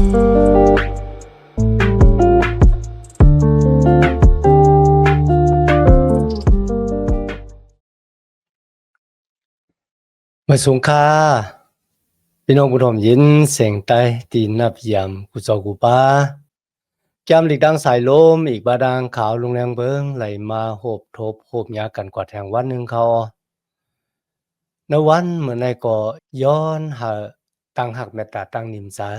มาสงค่าพี่น้องผู้ชมยินเสียงใต้ตีนับยำกูจอกูป้าแก้มหลีกดังสายลมอีกบาดังขาวลงแรงเบิงไหลมาโหบทบโหบยากันกว่าแทงวันหนึ่งเขาในวันเหมือนในก่อย้อนหาตั้งหักแม่ตาตั้งนิมสา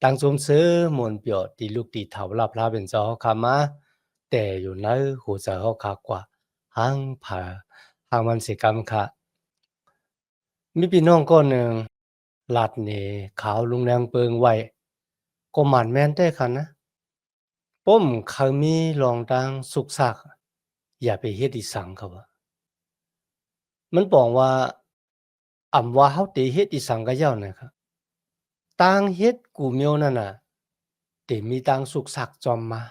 ตั้งสมซื้อมนเปียวตีลูกตีเถาลาพลาเป็นจอคามาแต่อยู่ในหูเสือเขาคากว่าหังผ่าหางมันสิกรรมค่ะมีพี่น้องก้อนหนึ่งลาดเนขาวลุงแรงเปิงไว้ก็หมันแม่นได้ค่ะนะป้มเขามีลองดังสุกซักอย่าไปเฮ็ดอีสังเขาว่ามันบอกว่าอำว่าเฮาติเฮ็ดอีสังกะย้อนนะครับต่างเฮ็ดกูเมียวนั่นน่ะติมีต่างสุกซักจอมมา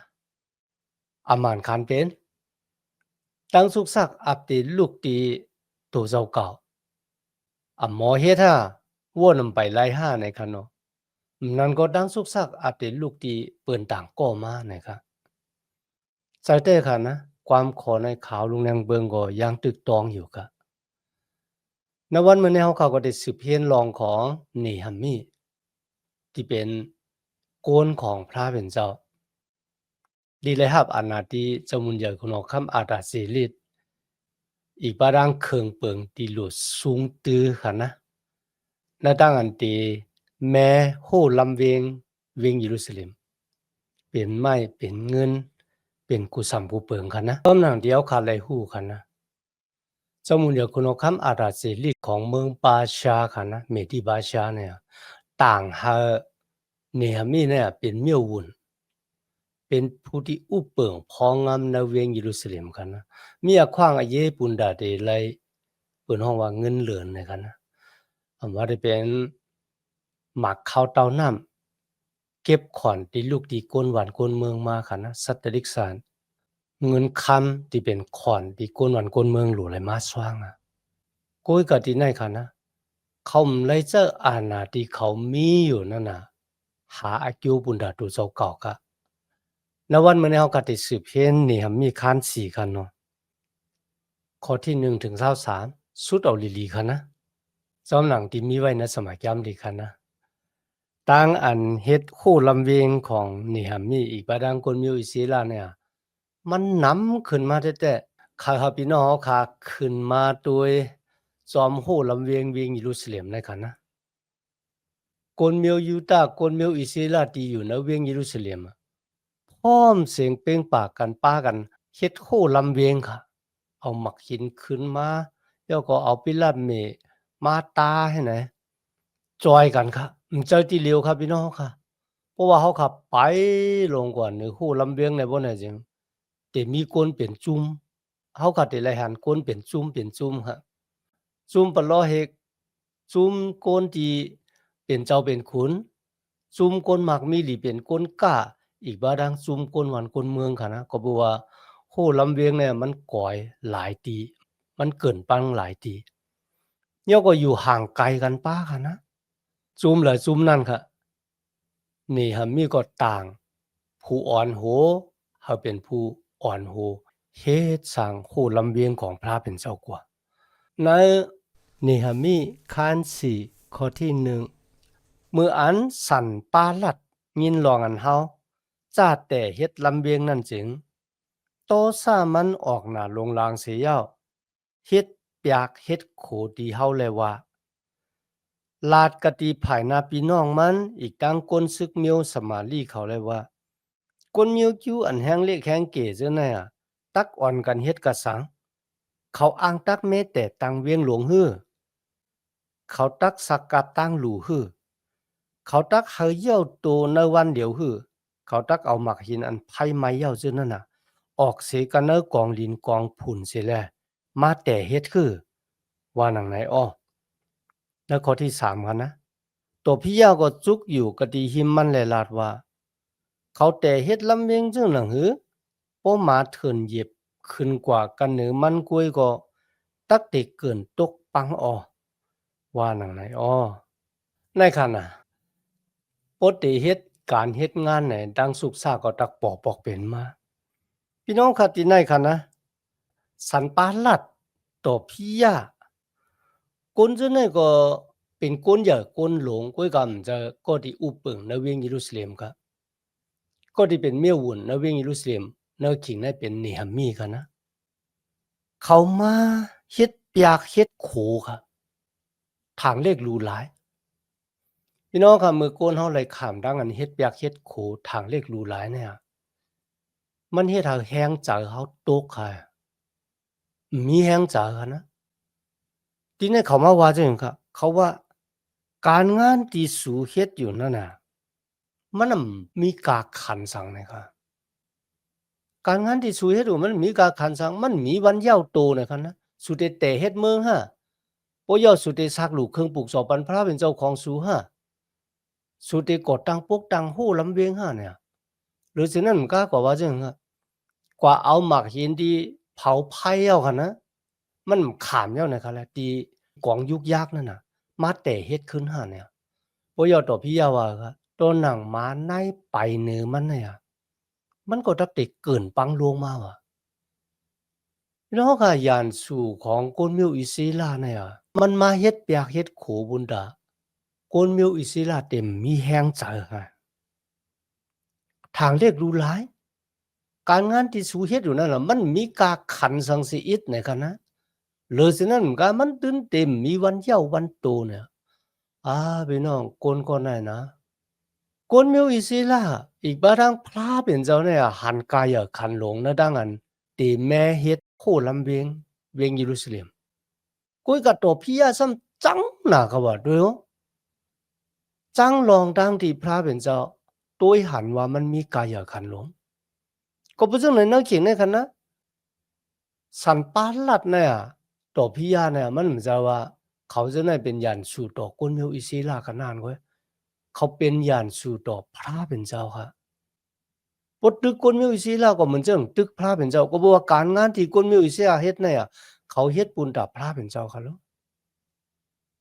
อาหมานคันเป็นต่างสุกซักอับติลูกติโตเจ้าเก่าอำหมอเฮ็ดฮะว่นำไปไล่หาในคันเนาะนั่นก็ดังสุกซักอับติลูกติเปิ้นต่างก่อมานะครับใส่แต่ค่ะนะความขอในขาวลุงแรงเบิงก็ยังตึกตองอยู่ค่ะณวันมื้อนี้เฮาเขาก็ได้สืบเรียนรองของเนหัมมีที่เป็นโกนของพระเป็นเจ้าดีเลยครับอาณาที่เจ้ามุนใหญ่คุณออกคำอาดาศิริตอีกบาดังเคิงเปิงที่หลุดสูงตือค่ะนะณดังอันตีแม้โหลำเวงเยรูซาเล็มเป็นไม้เป็นเงินเป็นกุสัมผู้เปิงค่ะนะต้อมหนังเดียวขาดไหลหู้ค่ะนะเจ้ามุนใหญ่คุณออกคำอาดาศิริตของเมืองปาชาค่ะนะเมดิบาชาเนี่ยต่างหาเนหะมีเนี่ยเป็นเมียววุ่นเป็นผู้ที่อุเปิงพองงามในเวียงเยรูซาเล็มกันนะมีอาขว้างอาเยปุนดาเดไลเปิ้นฮ้องว่าเงินเหลือนนะครับนะคำว่าได้เป็นหมักข้าวเต้าน้ำเก็บขอนที่ลูกที่ก้นหวานก้นเมืองมาค่ะนะสัตตริกสารเงินคำที่เป็นขอนที่ก้นหวานก้นเมืองหลู่ไหลมาสว่างอะโกยกะที่ไหนค่ะนะเขาเลยเจออาณาที่เขามีอยู่นั่นน่ะหาอากิวปุนดาตุเจ้าเก่ากะ ณวันมื้อนี้เราก็ได้สืบเห็นนี่ครับมีคัน4คันเนาะข้อที่1ถึง23สุดเอาอีหลีคันนะสำหนังที่มีไว้ในสมัยยามดีคันนะต่างอันเฮ็ดคู่ลำเวงของนี่ครับมีอีกประดังคนมีอิสลามเนี่ยมันนำขึ้นมาแท้ๆข้าครับพี่น้องเขาขึ้นมาโดยจอมโหลำเวงเยรูซาเล็มในคันนะคนเมียวยูดาห์คนเมียวอิสลามที่อยู่ในเวียงเยรูซาเล็มอะ พร้อมเสียงเปล่งปากกันปากันเฮ็ดโคลำเวงค่ะเอาหมักหินขึ้นมาแล้วก็เอาปิรามิดมาตาให้ไหนจอยกันค่ะใจที่เร็วครับพี่น้องค่ะเพราะว่าเขาขับไปลงกว่าในโคลำเวงในบ่ไหนจริงแต่มีคนเป็นจุ่มเขาก็ได้ไล่หันคนเป็นจุ่มครับจุ่มปะล้อเฮกจุ่มคนที่เป็นเจ้าเป็นขุนจุ่มคนมักมีหลีเป็นคนกล้า อีกบาดังซุมกวนหวันกวนเมืองค่ะนะก็บอกว่าโหลำเวียงเนี่ยมันก่อยหลายตีมันเกินปังหลายตีเนี่ยก็อยู่ห่างไกลกันป้าค่ะนะซุมหลายซุมนั่นค่ะนี่ฮะมีก็ต่างผู้อ่อนโหเขาเป็นผู้อ่อนโหเฮ็ดสร้างโหลำเวียงของพระเป็นเจ้ากว่าในนี่ฮะมีคานสี่ข้อที่1มืออันสั่นปาลัดยินลองอันเฮาจ้าแต่เฮ็ดลำเวียงนั่นจึงโตซามันออกหน้าลงลางเสียาวเฮ็ดปยากเฮ็ดโขดีเฮาแลว่าลาดกะตีภายหน้าพี่น้องมันอีกตั้งก้นซึกเมียวสมาลีเขาเลยว่าก้นเมียวคิ้วอันแห้งเล็กแห้งเก๋เจ้าน่ะตักอ่อนกันเฮ็ดกะสังเขาอ้างตักแม้แต่ตังเวียงหลวงฮื้อเขาตักสักกะตั้งหลู่ฮื้อ เขาตักเฮาเยี่ยวโตในวันเดียวหือเขาตักเอาหมักหินอันไผไม้เย้าซื่อนั่นน่ะออกเสกันเนอกองดินกองผุ่นเสียแลมาแต่เฮ็ดคือว่าหนังไหนอ้อแล้วข้อที่3กันนะตัวพี่ยาก็จุกอยู่กะดีหิมมันแลลาดว่าเขาแต่เฮ็ดลำเวงจังหนังหือป้อมาเถินเหยียบขึ้นกว่ากันเหนือมันกล้วยก็ตักเตกเกินตกปังอ้อว่าหนังไหนอ้อในคันน่ะ ป ปกติเฮ็ดการเฮ็ดงานไหนดังสุกซาก็ตักปอกปอกเป็นมาพี่น้องค่ะที่ไหนค่ะนะสันปาลัดต่อพี่ยาก้นจะไหนก็เป็นก้นใหญ่ก้นหลงก้อยกำจะก็ที่อุปเปิงในเวียงเยรูซาเล็มค่ะก็ที่เป็นเมียวุ่นในเวียงเยรูซาเล็มในขิงในเป็นเนหามีค่ะนะเขามาเฮ็ดเปียกเฮ็ดโขค่ะทางเลขรูหลายพี่น้องค่ะมือก้นเฮาเลยขามดังอันเฮ็ดเปียกเฮ็ดโขทางเลขรูหลายเนี่ยมันเฮ็ดให้แฮงใจเฮาตกค่ะมีแฮงใจค่ะนะทีนี้เขามาว่าจังค่ะเขาว่าการงานที่สูเฮ็ดอยู่นั่นน่ะมันน่ะมีกาขันสังนะคะการงานที่สูเฮ็ดอยู่มันมีกาขันสังมันมีวันยาวโตนะคะนะสุเตแต่เฮ็ดเมืองฮะบ่ยอสุเตซักลูกเครื่องปลูกสอปันพระเป็นเจ้าของสูฮะสุเตกอดตังปกตังโหลำเวงฮะเนี่ยหรือฉะนั้นมันก็กว่าว่าจังค่ะกว่าเอาหมักหินที่เผาไผ่เอาค่ะนะมันขามแล้วนะคะแหละที่กองยุกยักษ์นั่นน่ะมาแต่เฮ็ดขึ้นหาเนี่ยบ่ยอต่อพี่ยาว่าค่ะตัวหนังม้าในไปเนือมันเนี่ยมันก็ตักติเกินปังลวงมาว่ะแล้วก็ยานสู่ของกวนมิวอิศิลาเนี่ยมันมาเฮ็ดเปียกเฮ็ดโขบุญดากวนมิวอิศิลาเต็มมีแฮงใจค่ะทางเรียกรู้หลายการงานที่สูเฮ็ดอยู่นั่นล่ะมันมีกาขันสังสิอิดในคะนะเลยฉะนั้นก็มันตื่นเต็มมีวันเย้าวันโตเนี่ยพี่น้องคนก็ได้นะคนมีอิสระอีกบางพระเป็นเจ้าเนี่ยหันกายขันหลงนะดังอันตีแม่เฮ็ดโคลำเวียงเยรูซาเล็มกุยกะตัวพี่ยาซ้ำจังหนาเขาว่าด้วยจังลองดังที่พระเป็นเจ้าตัวหันว่ามันมีกายขันหลงก็บ่จังไหนนักเขียนในคันนะสันปาลัดเนี่ยตัวพี่ยาเนี่ยมันเหมือนจะว่าเขาจะได้เป็นยันสู่ต่อคนมีอิสระขนาดเว้ยเขาเป็นยันสู่ต่อพระเป็นเจ้าค่ะปตึกคนมีอิสระก็เหมือนจังตึกพระเป็นเจ้าก็บอกว่าการงานที่คนมีอิสระเฮ็ดเนี่ยเขาเฮ็ดปุณตาพระเป็นเจ้าค่ะลูก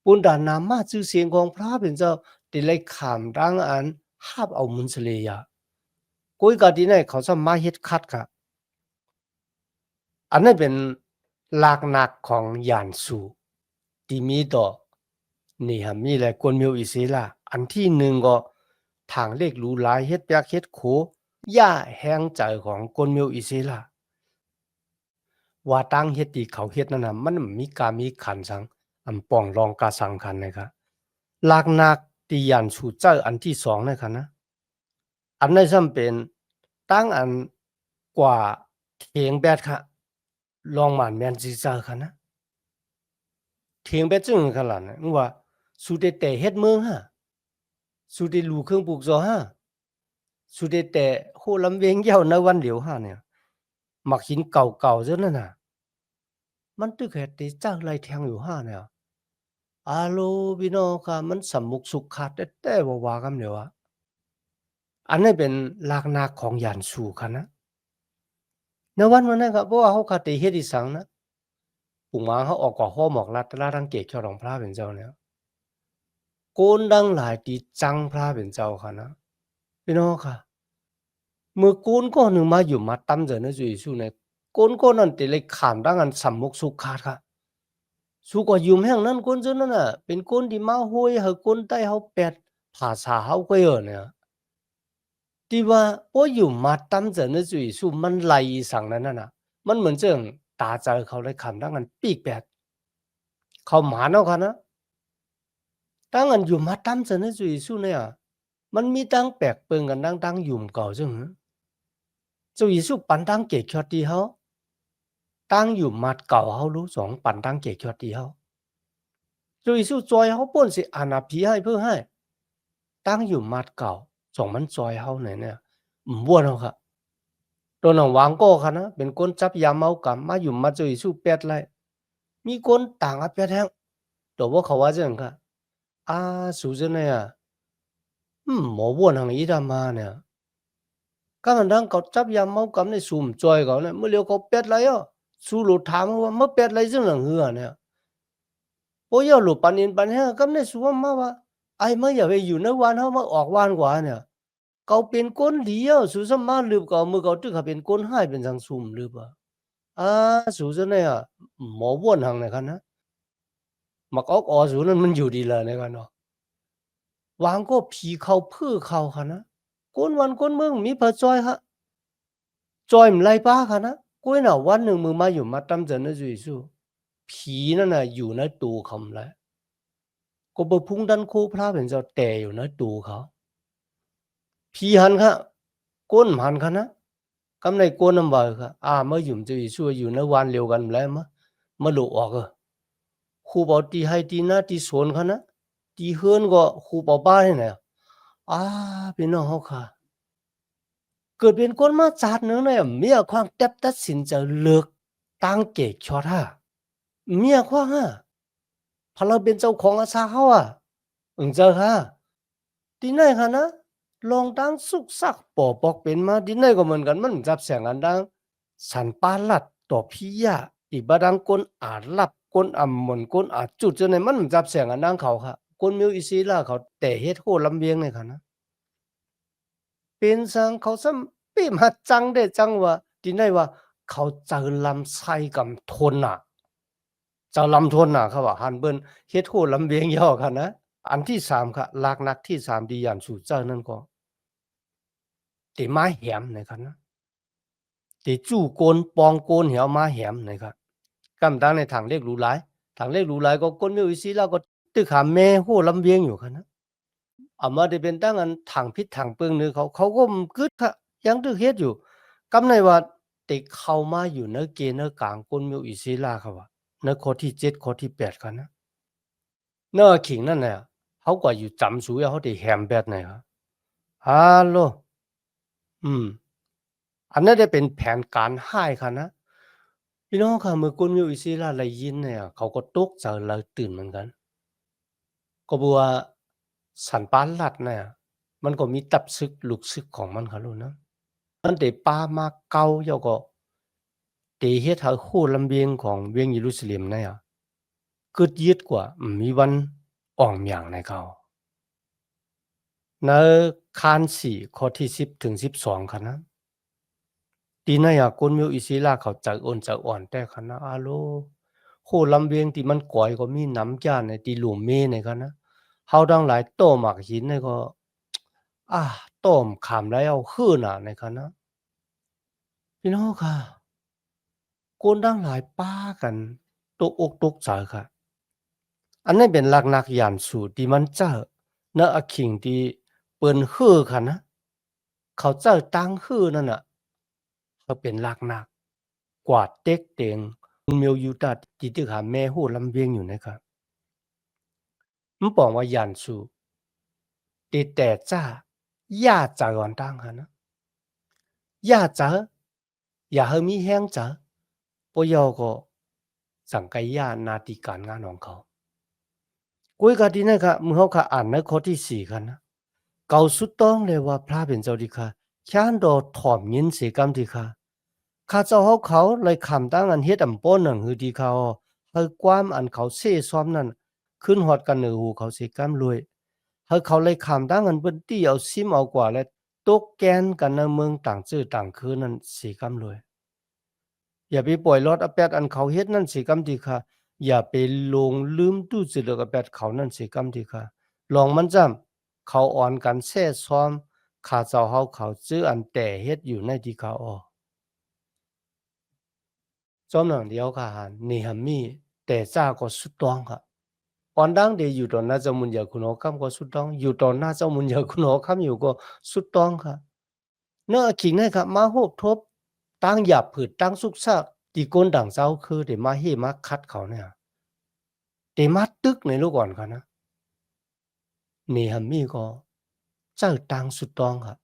ปุณตานามาชื่อเสียงของพระเป็นเจ้าที่เลยขามดังอันหาบเอามุนสเลยากุยกะที่ไหนเขาจะมาเฮ็ดคัดค่ะอันนั้นเป็นหลักหนักของยานสู่ที่มีต่อนี่ฮะมีหลายคนมีอิสระอันที่หนึ่งก็ทางเลขรู้หลายเฮ็ดเปียกเฮ็ดโขย่าแห้งใจของคนมีอิสระว่าตั้งเฮ็ดที่เขาเฮ็ดนั่นน่ะมันมีกามีขันสังอันป้องรองกาสังคันนะครับหลักหนักที่ยานสู่เจ้าอันที่สองนะครับนะอันนั้นซ้ำเป็นตั้งอันกว่าเถียงแบดค่ะลองหมันแม่นสิเจอค่ะนะเถียงแบดจึงขนาดนั้นว่าสุดแต่เฮ็ดเมืองฮะสุดลูกเครื่องปลูกซอฮะสุดแต่โหลำเวงยาวในวันเหลียวฮะเนี่ยมักหินเก่าๆเจ้านั่นน่ะมันตึกเฮ็ดที่จักไรแทงอยู่ฮะเนี่ยโลพี่น้องค่ะมันสำมุกสุขขาดแต่ๆว่าๆกันเดี๋ยวอะอันนั้นเป็นหลักหนักของยานสู่ค่ะนะในวันนั้นครับเพราะว่าเขาคติเฮ็ดอีสังนะปุงมาเขาออกก่อข้อหมอกลัดลาดังเกตเจ้าของพระเป็นเจ้าเนี่ยโกนดังหลายตีจังพระเป็นเจ้าค่ะนะพี่น้องค่ะเมื่อโกนก็หนึ่งมาอยู่มาตั้มเจอในจุยสู้ในโกนก็นั่นติเลยขามดังอันสำมุกสุขขาดค่ะสู้ก็ยุ่มแห่งนั้นโกนเจ้านั่นน่ะเป็นโกนที่มาห้วยเฮาโกนใต้เฮาแปดภาษาเฮาก็เยอะเนี่ยที่ว่าโอ้อยู่มาตั้มเจอในจุยสู้มันไหลสังนั้นน่ะมันเหมือนเจิงตาใจเขาเลยขามดังอันปีกแปดเขาหมาเนาะค่ะนะ ตั้งอันอยู่มาตั้มเสนอจุยสู้เนี่ยมันมีตั้งแปลกเปิงกันตั้งยุ่มเก่าซึ่งจุยสู้ปันตั้งเกจอดีเฮาตั้งอยู่มาเก่าเฮารู้สองปันตั้งเกจอดีเฮาจุยสู้จอยเฮาป่นสิอานาพีให้เพื่อให้ตั้งอยู่มาเก่าสองมันจอยเฮาเนี่ยบ่วนเฮาค่ะตัวหนังวางก็ค่ะนะเป็นคนจับยามเมากำมาอยู่มาจุยสู้เป็ดไรมีคนต่างอับเป็ดแฮงตัวว่าเขาว่าจังค่ะสู้จังเนี่ย冇揾行伊他媽呢？咁人當搞執嘢冇咁你數唔再講呢？冇了個別嚟啊，數路談話冇別嚟先能去啊呢？我要路半年半年咁你數乜話？ ไอ้ไม่อย่าไปอยู่ในวันเขามาออกวันกว่าเนี่ยเขาเป็นก้นเดียวสุสมาลืบก็มือเขาตึกเขาเป็นก้นให้เป็นสังซุ่มลืบอ่าสุสเนี่ยหมอบ้วนหังเนี่ยกันนะมักออกสุนั้นมันอยู่ดีเลยเนี่ยกันเนาะวางก็ผีเขาเพื่อเขาค่ะนะก้นวันก้นมึงมีพระจอยฮะจอยมันไรป้าค่ะนะก้อยน่ะวันหนึ่งมึงมาอยู่มาตั้มเจนนะจุยสู้ผีนั่นน่ะอยู่ในตัวเขาแล้วก็บ่พุ่งดันคู่พระเป็นเจ้าแต่อยู่ในตัวเขาผีหันค่ะก้นหันค่ะนะกำในก้นน้ำบ่อยค่ะเมื่ออยู่จะสู้อยู่ในวันเดียวกันแล้วมาหลุดออกครูบอกตีให้ตีหน้าตีสวนค่ะนะตีเฮือนก็ครูบอกบ้านเนี่ยพี่น้องเขาค่ะเกิดเป็นคนมาจัดเนื้อเนี่ยเมียความเต็บตัดสินจะเลิกตั้งเกศชอท่าเมียความพอเราเป็นเจ้าของอาชาเขาเจอค่ะที่ไหนค่ะนะลองตั้งสุกสักปอปอกเป็นมาที่ไหนก็เหมือนกันมันจับแสงอันดังสันปาลัดต่อพี่ยาอีบาดังคนอาจลับคนอ่ำมนคนอาจจุดจนในมันจับแสงอันดังเขาค่ะคนมิวอิซีล่าเขาแต่เฮ็ดโหลำเบียงเลยค่ะนะเป็นสังเขาซ้ำปีมาจังได้จังว่าที่ไหนว่าเขาเจอลำไส้กำทนเจ้าลำทนเขาว่าหันเบิ้นเฮ็ดโหลำเบียงย่อค่ะนะอันที่สามค่ะหลักนักที่สามดีอย่างสู่เจ้านั่นก็ติไม้แหมนะครับนะติจู่โกนปองโกนเหี่ยวมาแหมนะครับกำตังในทางเลขรู้หลายทางเลขรู้หลายก็ก้นมิวอีซีแล้วก็ตึกหาแม่โหลำเบียงอยู่ค่ะนะมาได้เป็นตั้งอันทางพิษทางเปิงนึเขาก็กึดค่ะยังตึกเฮ็ดอยู่กำในว่าติเข้ามาอยู่ในเกณฑ์ในกลางก้นมิวอีซีลาครับว่าในข้อที่7ข้อที่8ค่ะนะเนาะขิงนั่นน่ะเขาก็อยู่จำสูเขาได้แหมแบบไหนครับฮัลโหลอันนั้นได้เป็นแผนการให้ค่ะนะพี่น้องค่ะเมื่อคนอยู่อิสราเอลได้ยินเนี่ยเขาก็ตกใจแล้วตื่นเหมือนกันก็บอกว่าสันปานรัฐเนี่ยมันก็มีตับซึกลูกซึกของมันค่ะลูกนะมันได้ปามาเก่าแล้วก็ได้เฮ็ดให้คู่ลำเบียงของเวียงเยรูซาเล็มเนี่ยกึดยึดกว่ามีวันอ่องอย่างในเขาในคาน4ข้อที่10ถึง12ค่ะนะ ตีน่ะอยากคนมิวอิศิลาเขาจักโอนจักอ่อนแต่คันนะโลโคลำเวียงที่มันก่อยก็มีน้ำจานในที่หลุมเมในคันนะเฮาทั้งหลายโต้หมักหินในก็ต้มขามแล้วคืนในคันนะพี่น้องค่ะคนทั้งหลายป้ากันตกอกตกใจค่ะอันนี้เป็นหลักนักยานสูตรที่มันเจ้าณขิงที่เปิ้นฮือค่ะนะเขาเจ้าตั้งฮือนั่นน่ะเขาเป็นหลักนัก กวาดเต็กเต็งเมียวยูตัดที่ตึกหาแม่โหลำเวียงอยู่นะครับมันบอกว่ายันสูติแต่จ้าย่าจะก่อนตั้งค่ะนะย่าจะอย่าให้มีแห้งจะปยอก็สังกายานาติการงานของเขากุยกาดีนะครับมึงเขาค่ะอ่านในข้อที่4กันนะเกาสุดต้องเลยว่าพระเป็นเจ้าดีค่ะชานโดถ่อมยินเสียกรรมดีค่ะข้าเจ้าเขาเลยคำตั้งอันเฮ็ดอำป้นหนังฮือดีเขาเฮอความอันเขาเซ่ซ้อมนั่นขึ้นฮอดกันเหนือหูเขาเสียกรรมรวยเฮอเขาเลยคำตั้งอันเปิ้นตี้เอาซิมเอากว่าและตกแกนกันในเมืองต่างจื้อต่างคืนนั่นเสียกรรมรวยอย่าไปปล่อยลอดอาแปดอันเขาเฮ็ดนั่นเสียกรรมดีค่ะอย่าไปลงลืมตู้สิเหลืออาแปดเขานั่นเสียกรรมดีค่ะลองมันจ้ำเขาอ่อนกันแซ่ซ้อมข้าเจ้าเขาจื้ออันแต่เฮ็ดอยู่ในที่เขาจอมหนังเดียวค่ะนี่ฮัมมี่แต่จ้าก็สุดต้องค่ะออนดังเดอยู่ตอนหน้าเจ้ามุนยาคุณหอคำก็สุดต้องอยู่ตอนหน้าเจ้ามุนยาคุณหอคำอยู่ก็สุดต้องค่ะเนื้อขิงให้ค่ะมาโหบทบตั้งหยาบผืดตั้งสุกซากตีโกนด่างเจ้าคือเดมาเฮมาคัดเขาเนี่ยเดมาตึกในลูกก่อนค่ะนะนี่ฮัมมี่ก็เจ้าตังสุดต้องค่ะ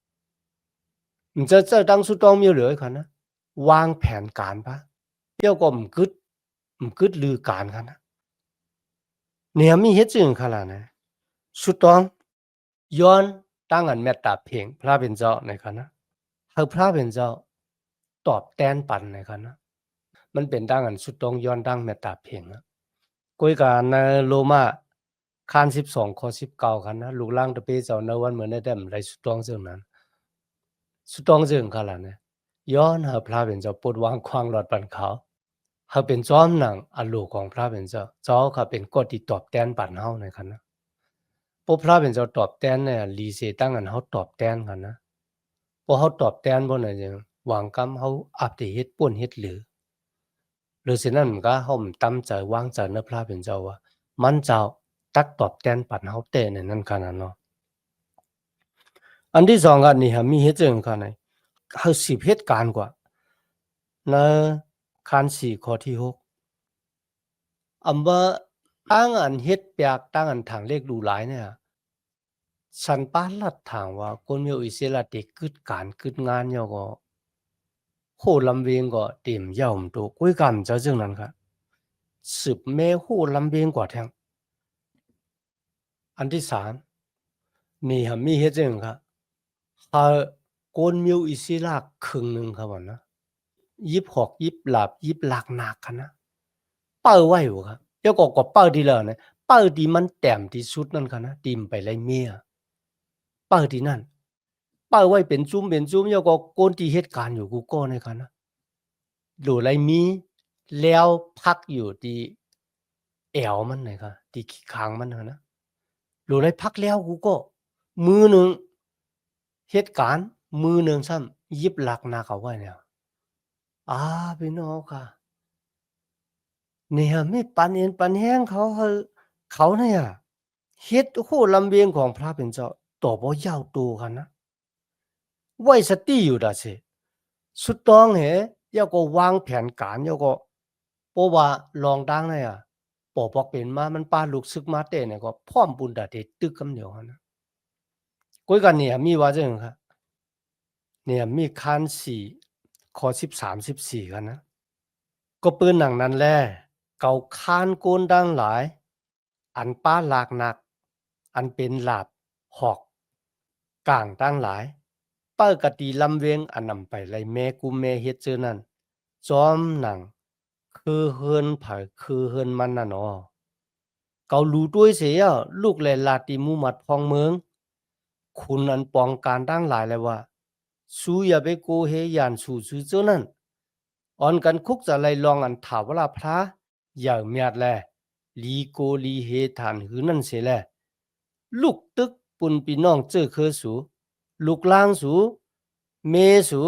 มันจะเจ้าตังสุดต้องมีเหลือค่ะนะวางแผนการปะเดี๋ยวก็มกึดลือการค่ะนะ เนี่ยมีเฮ็ดจึงขนาดนะสุดต้องย้อนตั้งอันเมตตาเพียงพระเป็นเจ้าในคันนะเฮาพระเป็นเจ้าตอบแทนปันในคันนะมันเป็นตั้งอันสุดต้องย้อนตั้งเมตตาเพียงนะกุยกาในโรมา คาน12ข้อ19คันนะลูกล่างตะเปเจ้าในวันเหมือนได้แต่ไรสุดต้องซึ่งนั้นสุดต้องซึ่งค่ะล่ะเนี่ยย้อนหาพระเป็นเจ้าปลดวางควางหลอดปันเขาเขาเป็นจอมหนังอลูของพระเป็นเจ้าเจ้าเขาเป็นกฎที่ตอบแทนปันเฮาในคันนะพวกพระเป็นเจ้าตอบแทนเนี่ยลีเสตั้งกันเฮาตอบแทนกันนะพอเฮาตอบแทนบ่น่ะจังหวังกำเฮาอัปเฮ็ดป่วนเฮ็ดหรือฉะนั้นมันก็เฮาตั้งใจวางใจในพระเป็นเจ้าว่ามันเจ้าตักตอบแทนปันเฮาแต่ในนั้นขนาดเนาะอันที่2ก็นี่ฮะมีเฮ็ดจังคั่นน่ะเฮา10เหตุการณ์กว่าในคัน4ข้อที่6อำว่าตั้งอันเฮ็ดแปลกตั้งอันทางเลขดูหลายเนี่ยฉันปานลัดถามว่าคนมีอิสระติกึดการกึดงานยอก็โหลำเวงก็เต็มย่อมโตกุ้ยกำเจ้าจึงนั้นค่ะสืบแม่โหลำเวงกว่าแทงอันที่3นี่ฮะมีเฮ็ดจังค่ะถ้าคนมีอิสระครึ่งหนึงครับว่านะ26 20หลับ20หลักหนักค่ะนะเป้าไว้อยู่ครับเดี๋ยวก็เป้าที่แล้วนะเป้าที่มันแต้มที่สุดนั่นค่ะนะติมไปไล่เมียเป้าที่นั่นเป้าไว้เป็นจุ้มเป็นจุ้มเดี๋ยวก็คนที่เหตุการณ์อยู่กูก็ในค่ะนะหลู่ไล่มีแล้วพักอยู่ที่แอวมันน่ะค่ะที่ขี้คางมันน่ะนะหลู่ไล่พักแล้วกูก็มือหนึ่งเหตุการณ์มือหนึ่งซ้ำหยิบหลักหนักเอาไว้แล้วอาพี่น้องค่ะเนี่ยมีปันเอ็นปันแห้งเขาเนี่ยเฮ็ดโอ้โฮลำเวียงของพระเป็นเจ้าต่อบ่ยาวตูกันนะไว้สติอยู่ดะสิสุดต้องเห要ก็วางแผนการ要ก็เพราะว่าลองดังเนี่ยปอบอกเป็นมามันปาลูกซึกมาแต่เนี่ยก็พร้อมบุญดาเดตึกกำเดียวหันนะกุยกันเนี่ยมีว่าจังค่ะเนี่ยมีคัน4ข้อ13 14กันนะก็ปืนหนังนั้นแลเก่าคานโกนดังหลายอันป้าหลากหนักอันเป็นหลาบหอกกลางตั้งหลายเปิ้อกะตีลำเวงอันนำไปไล่แม่กุแม่เฮ็ดเจอนั้นจอมหนังคือเฮินไผคือเฮินมันน่ะเนาะเการู้ด้วยเสียลูกแลลาติมูมัดพองเมืองคุณอันปองการตั้งหลายเลยว่าสู้อย่าไปโกเฮยานสู่ซื้อเจ้านั้นอ่อนกันคุกจะไล่ลองอันถาวราพระอย่าเมียดแลลีโกลีเฮฐานหือนั่นเสียแลลูกตึกปุ่นพี่น้องเจอคือสูลูกล่างสูเมสู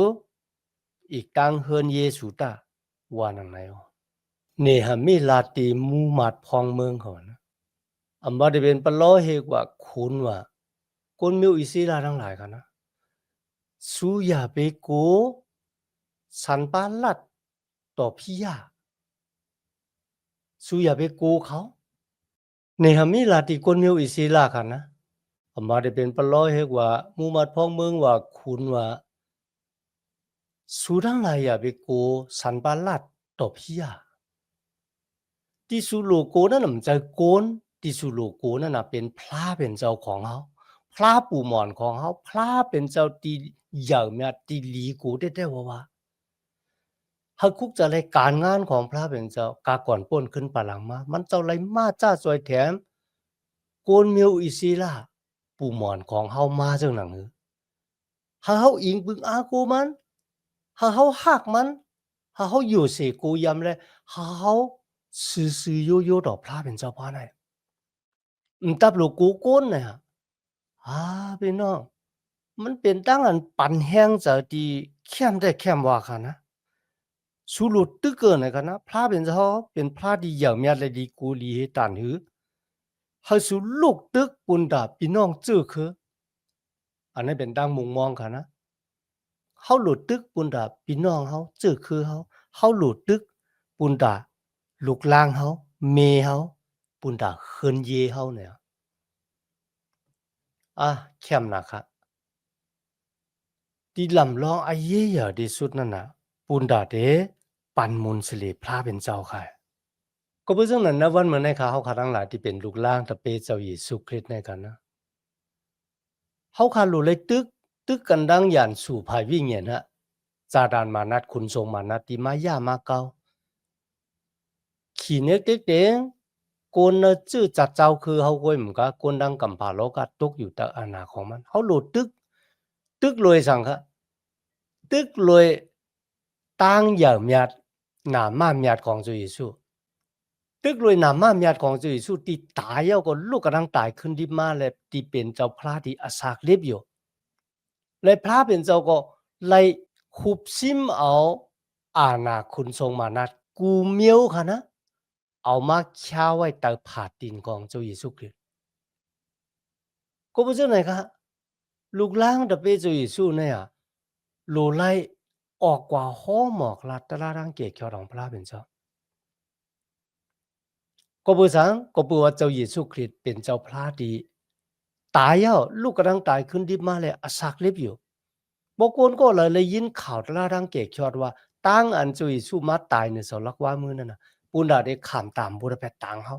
อีกตังเฮินเยสูตาว่านังไหนอ๋อนี่ฮะมีลาตีมูมัดพองเมืองเขานะอำบ่ได้เป็นปะล้อเฮกว่าคุณว่าคนมิวอิสิลาทั้งหลายกันนะสู้อย่าไปโกสันปาลัดต่อพี่ยาสู้อย่าไปโกเขานี่ฮะมีลาตีคนมิวอิสิลากันนะอำบ่ได้เป็นปะล้อเฮกว่ามูมัดพองเมืองว่าคุณว่าสู้ทั้งหลายอย่าไปโกสันปาลัดต่อพี่ยา ที่สุโลโกนั่นน่ะมันจะโกนที่สุโลโกนั่นน่ะเป็นพระเป็นเจ้าของเขาพระปู่หมอนของเขาพระเป็นเจ้าที่ใหญ่แม่ที่หลีโกได้ว่าเฮาคุกจะรายการงานของพระเป็นเจ้ากาก่อนป้นขึ้นปะหลังมามันเจ้าไรมาจ้าสวยแถมโกนเมียวอิศิลาปู่หมอนของเฮามาจังหนังหือถ้าเฮาอิงบึงอาโกมันถ้าเฮาฮักมันถ้าเฮาอยู่เสโกยำเลยถ้าเฮาซื่อๆโยๆต่อพระเป็นเจ้าพระได้ตับโลกูโกนน่ะพี่น้องมันเป็นตั้งอันปันแห้งจะที่เข้มได้เข้มว่าค่ะนะสุโลตึกเกินน่ะค่ะนะพระเป็นเจ้าเป็นพระที่อย่างเมียเลยดีกูลีให้ตันหือให้สุลูกตึกปุนดาพี่น้องเจอคืออันนี้เป็นตั้งมุมมองค่ะนะเฮาโหลดตึกปุนดาพี่น้องเฮาเจอคือเฮาโหลดตึกปุนดาลูกลางเฮาเมเฮาปุนดาเฮินเยเฮาเนี่ยเข้มนะครับ ที่ลำลองอาเยอย่าดีสุดนั่นน่ะปูนดาเดปันมุนสิริพระเป็นเจ้าค่ะก็เพื่อซึ่งนั้นนะวันเหมือนในขาเขาขาทั้งหลายที่เป็นลูกล่างตะเปเจ้าเยซูคริสต์ในกันนะเขาขาหลุเลยตึกกันดังหยานสู่ภายวิ่งเงียนฮะจาดานมานัดคุณทรงมานัดที่มาย่ามาเกาขี่เน็กเด็กเด้ง กวนเนจื้อจัดเจ้าคือเฮาก้อยหมกะกวนดังกำผาโลกะตกอยู่ตะอานาของมันเฮาโหลดตึกรวยสังคะตึกรวยตั้งเหย่าเมียดหนามาเมียดของจุยสู้ตึกรวยหนามาเมียดของจุยสู้ที่ตายเอาก็ลูกกำลังตายขึ้นที่มาเลยที่เป็นเจ้าพระที่อาสากเล็บอยู่เลยพระเป็นเจ้าก็เลยหุบซิมเอาอาณาคุณทรงมานัดกูเมียวค่ะนะเอามาค้าไว้เตาผาดินของเจ้าเยซูคริสต์ก็บ่เจ้าไหนคะลูกหลางตะเปเจ้าเยซูเนี่ยโลไลออกกว่าฮ้อหมอกลัดตะลารังเกตเขียวของพระเป็นเจ้าก็บ่ซังก็บ่ว่าเจ้าเยซูคริสต์เป็นเจ้าพระที่ตายแล้วลูกกำลังตายขึ้นดิบมาเลยอาสากเล็บอยู่บางคนก็เลยยินข่าวตะลารังเกตเขียวว่าตั้งอันเจ้าเยซูมาตายในเสาหลักว่ามื้อนั้นน่ะปุณดาได้ข้ามตามบุรแพทต่างเฮา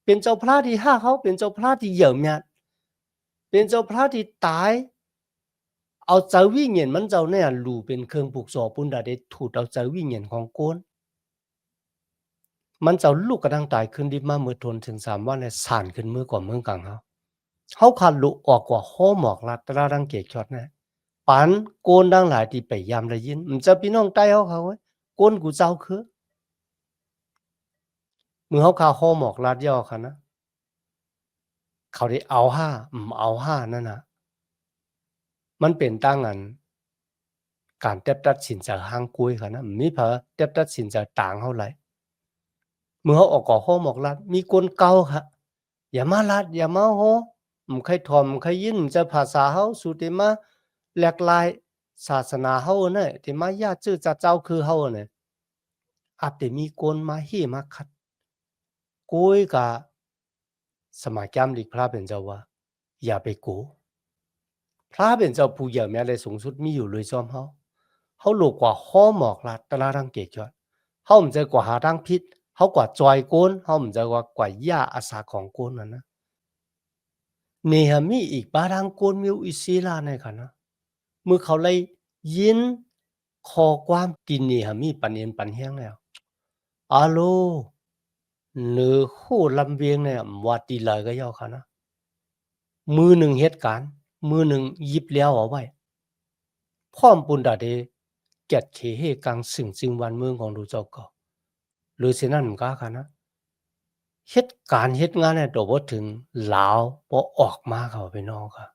เป็นเจ้าพระที่ห้าเขาเป็นเจ้าพระที่เหยิ่งเนี่ยเป็นเจ้าพระที่ตายเอาเจ้าวิญญาณมันเจ้าเนี่ยลู่เป็นเครื่องผูกโซ่ปุณดาได้ถูกเอาเจ้าวิญญาณของโกนมันเจ้าลูกกระดังตายขึ้นดิมาเมื่อทนถึง3วันและสานขึ้นมือกว่าเมืองกลางเขาขาดลุออกกว่าห้อหมอกลัดตระดังเกตชอดนะปันโกนดังหลายที่ไปยามได้ยินมันจะพี่น้องใต้เขาเว้ยโกนกูเจ้าคือมือเขาขาห้อหมอกลัดย่อค่ะนะเขาได้เอาห้าเอาห้านั่นน่ะมันเป็นตั้งอันการเต็บตัดสินใจห้างกุยค่ะนะมีเพอเต็บตัดสินใจต่างเท่าไหร่เมื่อเขาออกก่อห้อหมอกลัดมีคนเก่าค่ะอย่ามาลัดอย่ามาโหใครทอมใครยินจะภาษาเขาสุติมาแหลกลายศาสนาเขาเนี่ยที่มาญาติชื่อจะเจ้าคือเขาเนี่ยอาจจะมีคนมาฮีมาคัดกุยกับสมัยแกมลิกพระเป็นเจ้าว่าอย่าไปกูพระเป็นเจ้าผู้ใหญ่แม้เลยสูงสุดมีอยู่เลยจอมเขาหลกกว่าห้อหมอกลัดตะลารังเกจอดเขาไม่ใจกว่าหาทางพิษเขากว่าจอยโกนเขาไม่ใจกว่าย่าอาสาของโกนนะเนหามีอีกบารังโกนมิวอิศิลาในค่ะนะเมื่อเขาเลยยินขอความกินเนหามีปันเอ็นปันแห้งแล้วอาโลหรือคู่ลำเวียงเนี่ยวัดดีเลยก็ย่อค่ะนะมือหนึ่งเหตุการณ์มือหนึ่งยิบแล้วเอาไว้พร้อมปุนดาเดเกียดเขเฮกังสึงจึงวันเมืองของดูเจ้าก็หรือเช่นนั้นมันก็ค่ะนะเหตุการณ์เหตุงานเนี่ยตัวบ่ถึงลาวบ่ออกมาเขาไปนอกค่ะ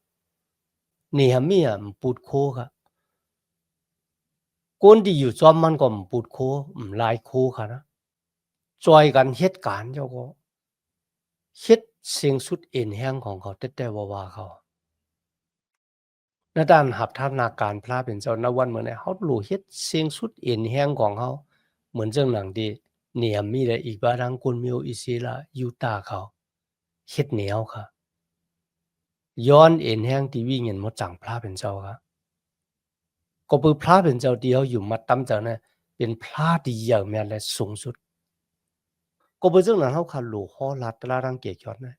นี่ฮะมีอ่ะปูดโคค่ะคนที่อยู่จอมมันก็ปูดโคหลายโคค่ะนะจอยกันเหตุการณ์เจ้าก็เฮ็ดเสียงสุดเอ็นแห้งของเขาแต่ว่าเขาในด้านหับทนาการพระเป็นเจ้าณวันเมื่อนี้เขารู้เฮ็ดเสียงสุดเอ็นแห้งของเขาเหมือนจังหนังที่เนียมมีได้อีกบารังคนมิวอิศิลายูตาเขาเฮ็ดเหนียวค่ะย้อนเอ็นแห้งที่วิ่งเงินหมดจังพระเป็นเจ้าค่ะก็คือพระเป็นเจ้าที่เขาอยู่มาตั้มเจ้าเนี่ยเป็นพระที่ใหญ่แม่และสูงสุดก็เป็นจังนั้นเขาขารู้ฮอลัดตระรังเกียจยอดนะ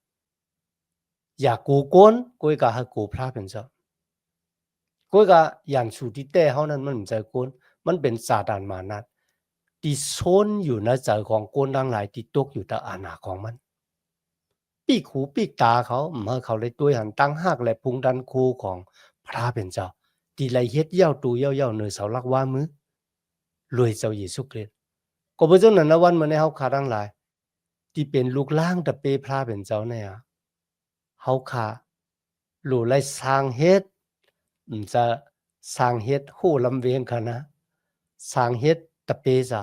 อยากกูโกนกูก็ให้กูพระเป็นเจ้ากูก็อย่างสูที่แต่เขานั้นมันไม่ใช่โกนมันเป็นซาตานมานัดที่ซ่อนอยู่ในใจของคนทั้งหลายที่ตกอยู่แต่อาณาของมันปีกหูปีกตาเขาเมื่อเขาเลยตัวหันตั้งหักและพุงดันคูของพระเป็นเจ้าที่ไลเฮ็ดเย้าตูเย้าเนยเสาลักว่ามือรวยเจ้าเยซูคริสต์ก็เพราะฉะนั้นนะวันเมื่อในเขาขาทั้งหลายที่เป็นลูกล่างตะเปพระเป็นเจ้าเนี่ยเขาขาหลู่ไล่สร้างเฮ็ดจะสร้างเฮ็ดหู้ลำเวียงค่ะนะสร้างเฮ็ดตะเปเจ้า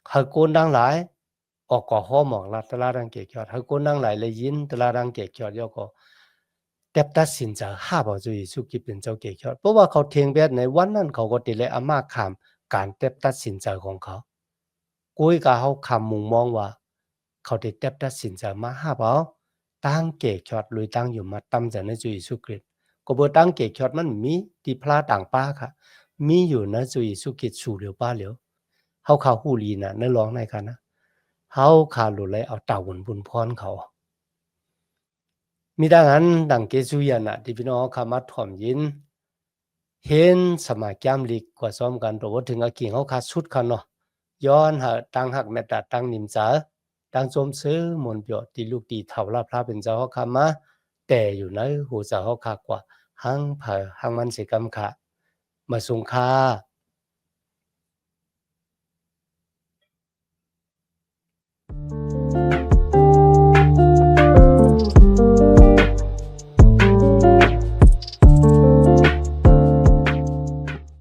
เขาโกนดังหลายออกก่อห้อหมอกลัดตลาดังเกจยอดเขาโกนดังหลายเลยยินตลาดังเกจยอดย่อก็เต็บตัดสินใจห้าบ่จุยสุกิเป็นเจ้าเกจยอดเพราะว่าเขาเทียงแบบในวันนั้นเขาก็ติเลยอามาขามการเต็บตัดสินใจของเขากุยกาเขาคำมุงมองว่าเขาได้เต็บตัดสินใจมาห้าบ่ตั้งเกจยอดหรือตั้งอยู่มาตั้มใจในจุยสุกฤตก็บ่ตั้งเกจยอดมันมีที่พลาต่างป้าค่ะมีอยู่นะจุยสุกิสู่เหลียวป้าเหลียวเขาข่าวหูลีน่ะนั่นร้องในกันนะเขาขาหลุดเลยเอาเต่าบุญบุญพรเขามีดังนั้นดังเกจุยันน่ะที่พี่น้องขามาถ่อมยินเห็นสมัยแก้มลิกกว่าซ้อมกันตัวถึงอากิงเขาขาสุดคันเนาะย้อนหาตั้งหักแม่ตาตั้งนิมจา ดังสมซื้อมนต์เปียวตีลูกตีเฒ่าลาพระเป็นเจ้าเฮาคามาแต่อยู่ในหูเจ้าเฮาคากว่าหังเผอหังมันสิกำคะมาสุงคา